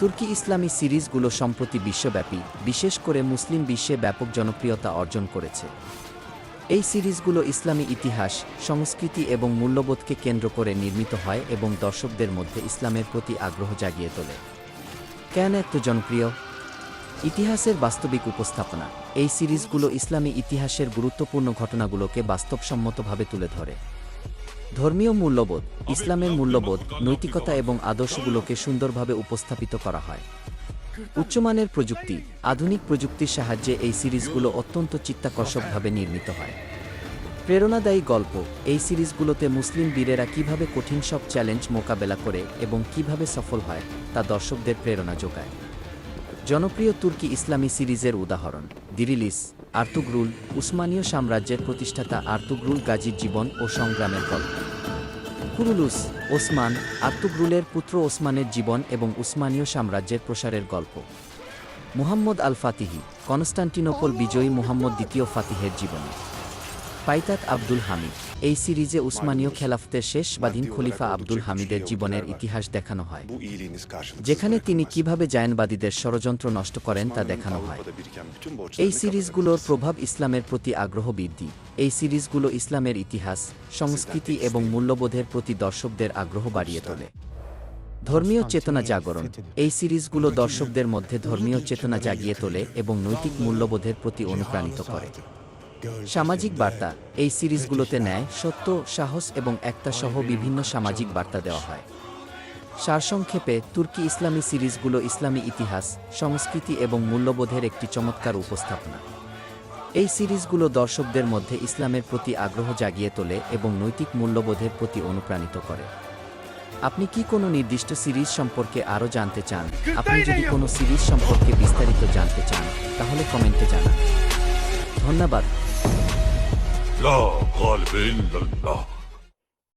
তুর্কি ইসলামী সিরিজগুলো সম্প্রতি বিশ্বব্যাপী, বিশেষ করে মুসলিম বিশ্বে ব্যাপক জনপ্রিয়তা অর্জন করেছে। এই সিরিজগুলো ইসলামী ইতিহাস, সংস্কৃতি এবং মূল্যবোধকে কেন্দ্র করে নির্মিত হয় এবং দর্শকদের মধ্যে ইসলামের প্রতি আগ্রহ জাগিয়ে তোলে। কেন এত জনপ্রিয়? ইতিহাসের বাস্তবিক উপস্থাপনা। এই সিরিজগুলো ইসলামী ইতিহাসের গুরুত্বপূর্ণ ঘটনাগুলোকে বাস্তবসম্মতভাবে তুলে ধরে। ধর্মীয় মূল্যবোধ, ইসলামের মূল্যবোধ, নৈতিকতা এবং আদর্শগুলোকে সুন্দরভাবে উপস্থাপিত করা হয়। উচ্চমানের প্রযুক্তি, আধুনিক প্রযুক্তির সাহায্যে এই সিরিজগুলো অত্যন্ত চিত্তাকর্ষকভাবে নির্মিত হয়। প্রেরণাদায়ী গল্প, এই সিরিজগুলোতে মুসলিম বীরেরা কিভাবে কঠিন সব চ্যালেঞ্জ মোকাবেলা করে এবং কিভাবে সফল হয় তা দর্শকদের প্রেরণা যোগায়। জনপ্রিয় তুর্কি ইসলামী সিরিজের উদাহরণ: দিরিলিস, আর্তুগ্রুল, উসমানীয় সাম্রাজ্যের প্রতিষ্ঠাতা আর্তুগ্রুল গাজীর জীবন ও সংগ্রামের গল্প। কুরুলুস, ওসমান, আর্তুগ্রুলের পুত্র ওসমানের জীবন এবং উসমানীয় সাম্রাজ্যের প্রসারের গল্প। মুহাম্মদ আল ফাতিহি, কনস্টান্টিনোপল বিজয়ী মুহাম্মদ দ্বিতীয় ফাতিহের জীবনী। পাইতাত আব্দুল হামিদ, এই সিরিজে উসমানীয় খেলাফতের শেষ স্বাধীন খলিফা আব্দুল হামিদের জীবনের ইতিহাস দেখানো হয়, যেখানে তিনি কিভাবে জায়নবাদীদের ষড়যন্ত্র নষ্ট করেন তা দেখানো হয়। এই সিরিজগুলোর প্রভাব ইসলামের প্রতি আগ্রহ বৃদ্ধি। এই সিরিজগুলো ইসলামের ইতিহাস, সংস্কৃতি এবং মূল্যবোধের প্রতি দর্শকদের আগ্রহ বাড়িয়ে তোলে। ধর্মীয় চেতনা জাগরণ, এই সিরিজগুলো দর্শকদের মধ্যে ধর্মীয় চেতনা জাগিয়ে তোলে এবং নৈতিক মূল্যবোধের প্রতি অনুপ্রাণিত করে। সামাজিক বার্তা, এই সিরিজগুলোতে ন্যায়, সত্য, সাহস এবং একতা সহ বিভিন্ন সামাজিক বার্তা দেওয়া হয়। সারসংক্ষেপে, তুর্কি ইসলামী সিরিজগুলো ইসলামী ইতিহাস, সংস্কৃতি এবং মূল্যবোধের একটি চমৎকার উপস্থাপনা। এই সিরিজগুলো দর্শকদের মধ্যে ইসলামের প্রতি আগ্রহ জাগিয়ে তোলে এবং নৈতিক মূল্যবোধের প্রতি অনুপ্রাণিত করে। আপনি কি কোনো নির্দিষ্ট সিরিজ সম্পর্কে আরও জানতে চান? আপনি যদি কোনো সিরিজ সম্পর্কে বিস্তারিত জানতে চান, তাহলে কমেন্টে জানান। ধন্যবাদ। لا غالب إلا الله.